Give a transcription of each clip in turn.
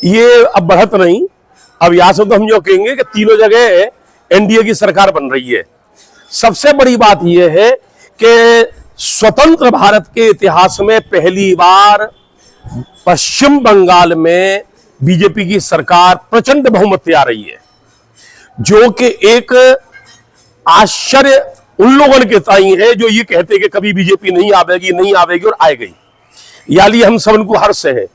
ये अब बढ़त नहीं। अब यहां से तो हम जो कहेंगे कि तीनों जगह एनडीए की सरकार बन रही है। सबसे बड़ी बात यह है कि स्वतंत्र भारत के इतिहास में पहली बार पश्चिम बंगाल में बीजेपी की सरकार प्रचंड बहुमत से आ रही है, जो कि एक आश्चर्य उन लोगों के ताई है जो ये कहते कि कभी बीजेपी नहीं आवेगी और आएगी। यानी हम सब उनको हर्ष है।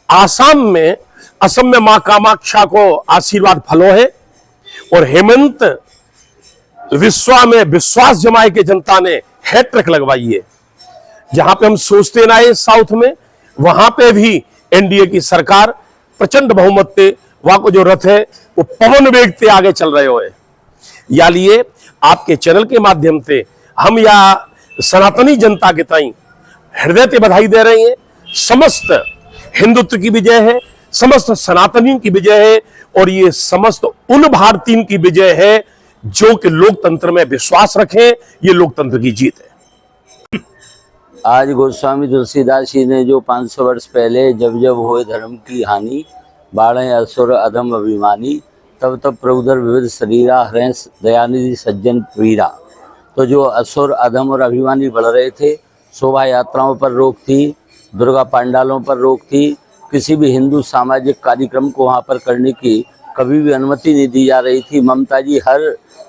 असम में मां कामाक्षा को आशीर्वाद फलो है और हेमंत विश्वा में विश्वास जमाए के जनता ने हैट्रिक लगवाई है। जहां पे हम सोचते ना है साउथ में, वहां पे भी एनडीए की सरकार प्रचंड बहुमत से वहां को जो रथ है वो पवन वेग से आगे चल रहे हो। या लिए आपके चैनल के माध्यम से हम या सनातनी जनता के ताई हृदय से बधाई दे रहे हैं। समस्त हिंदुत्व की विजय है, समस्त सनातनियों की विजय है और ये समस्त उन भारतीयों की विजय है जो कि लोकतंत्र में विश्वास रखें। ये लोकतंत्र की जीत है। आज गोस्वामी तुलसीदास जी ने जो 500 वर्ष पहले जब जब होए धर्म की हानि, बाढ़े असुर अधम अभिमानी, तब तब प्रभुदर विविध शरीरा, हरें दयानिधि सज्जन वीरा। तो जो असुर अधम और अभिमानी बढ़ रहे थे, शोभा यात्राओं पर रोक थी, दुर्गा पंडालों पर रोक थी, किसी भी हिंदू सामाजिक कार्यक्रम को वहाँ पर करने की कभी भी अनुमति नहीं दी जा रही थी। ममता जी हर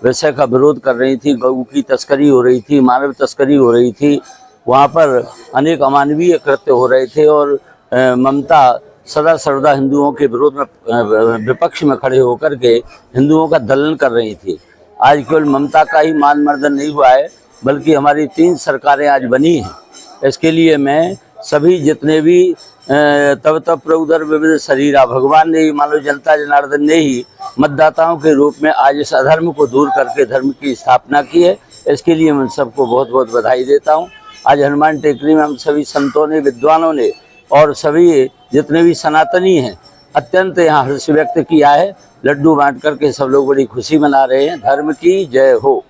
विषय का विरोध कर रही थी। गऊ की तस्करी हो रही थी, मानव तस्करी हो रही थी, वहाँ पर अनेक अमानवीय कृत्य हो रहे थे और ममता सदा सर्वदा हिंदुओं के विरोध में विपक्ष में खड़े होकर के हिंदुओं का दलन कर रही थी। आज केवल ममता का ही मान मर्दन नहीं हुआ है, बल्कि हमारी 3 सरकारें आज बनी हैं। इसके लिए मैं सभी जितने भी तब तब प्रभुदर विविध शरीरा, भगवान ने ही, मानव जनता जनार्दन ने ही मतदाताओं के रूप में आज इस अधर्म को दूर करके धर्म की स्थापना की है। इसके लिए मैं सबको बहुत बहुत बधाई देता हूँ। आज हनुमान टेकरी में हम सभी संतों ने, विद्वानों ने और सभी जितने भी सनातनी हैं अत्यंत यहाँ हर्ष व्यक्त किया है। लड्डू बांट करके सब लोग बड़ी खुशी मना रहे हैं। धर्म की जय हो।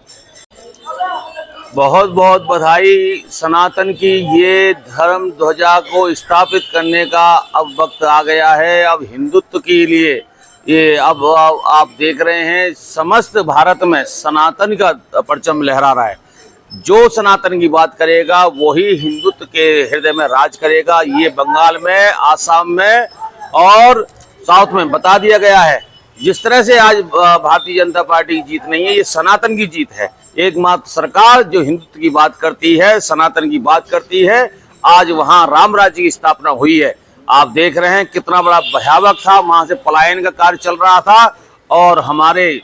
बहुत बहुत बधाई। सनातन की ये धर्म ध्वजा को स्थापित करने का अब वक्त आ गया है। अब हिंदुत्व के लिए ये अब आप देख रहे हैं समस्त भारत में सनातन का परचम लहरा रहा है। जो सनातन की बात करेगा वही हिंदुत्व के हृदय में राज करेगा। ये बंगाल में, आसाम में और साउथ में बता दिया गया है। जिस तरह से आज भारतीय जनता पार्टी की जीत नहीं है, ये सनातन की जीत है। एकमात्र सरकार जो हिंदुत्व की बात करती है, सनातन की बात करती है, आज वहां राम राज्य की स्थापना हुई है। आप देख रहे हैं कितना बड़ा भयावह था, वहां से पलायन का कार्य चल रहा था और हमारे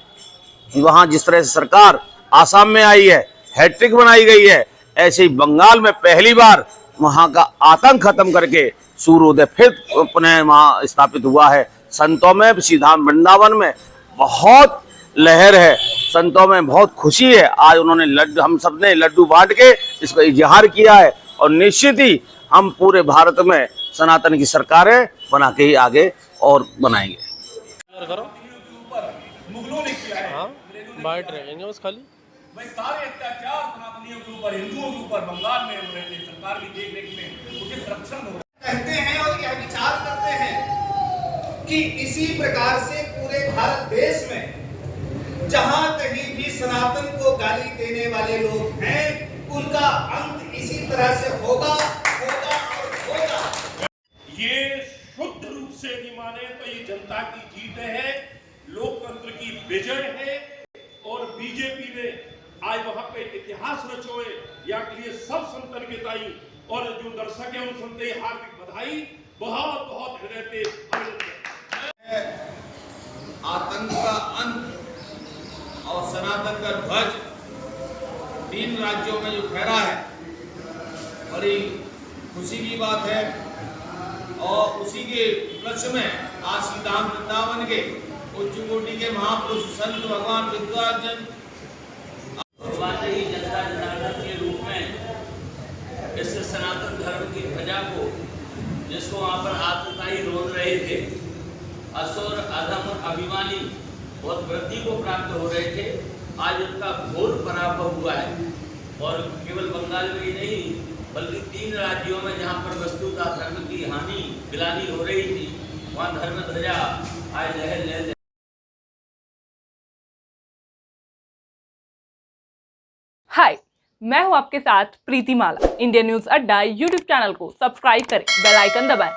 वहां जिस तरह से सरकार आसाम में आई है, हैट्रिक बनाई गई है, ऐसे ही बंगाल में पहली बार वहां का आतंक खत्म करके सूर्योदय फिर पुनः वहां स्थापित हुआ है। संतों में, सीधाम वृंदावन में बहुत लहर है, संतों में बहुत खुशी है। आज उन्होंने हम सब ने लड्डू बांट के इसका इजहार किया है और निश्चित ही हम पूरे भारत में सनातन की सरकारें बना के ही आगे और बनाएंगे। मुगलों ने किया है, बाइट रहेंगे बस खाली भाई सारे अत्याचार सनातनियों के ऊपर, हिंदुओं के ऊपर बंगाल में हो रहे थे। सरकार की देख रेख में उचित रक्षण हो रहा है। कहते हैं और यह विचार करते हैं कि इसी प्रकार से पूरे भारत देश में जहां कहीं भी सनातन को गाली देने वाले लोग हैं, उनका अंत इसी तरह से होगा और होगा। ये शुद्ध रूप से यदि माने तो ये जनता की जीत है, लोकतंत्र की विजय है और बीजेपी ने आज वहां पे इतिहास रचोए। या के लिए सब संतन के ताई और जो दर्शक है उन संते हार्दिक बधाई। बहुत बहुत हृदय से आतंक का अंत और सनातन का ध्वज 3 राज्यों में जो फहरा है, बड़ी खुशी की बात है। और उसी के उपलक्ष्य में आज सीधाम वृंदावन के उच्च कोटि के महापुरुष संत भगवान विद्वाजन जनता जनार्दन के रूप में इस सनातन धर्म की ध्वजा को, जिसको वहाँ पर आतताई रोल रहे थे, असुर अधम और अभिमानी बहुत वृद्धि को प्राप्त हो रहे थे, आज उनका घोर पराभव हुआ है। और केवल बंगाल में ही नहीं बल्कि 3 राज्यों में जहाँ पर वस्तुतः धर्म की हानि गिलानी हो रही थी, वहाँ धर्म ध्वजा आज लहर लहर। हाय, मैं हूं आपके साथ प्रीति माला। इंडियन न्यूज अड्डा यूट्यूब चैनल को सब्सक्राइब करें, बेल आइकन दबाएं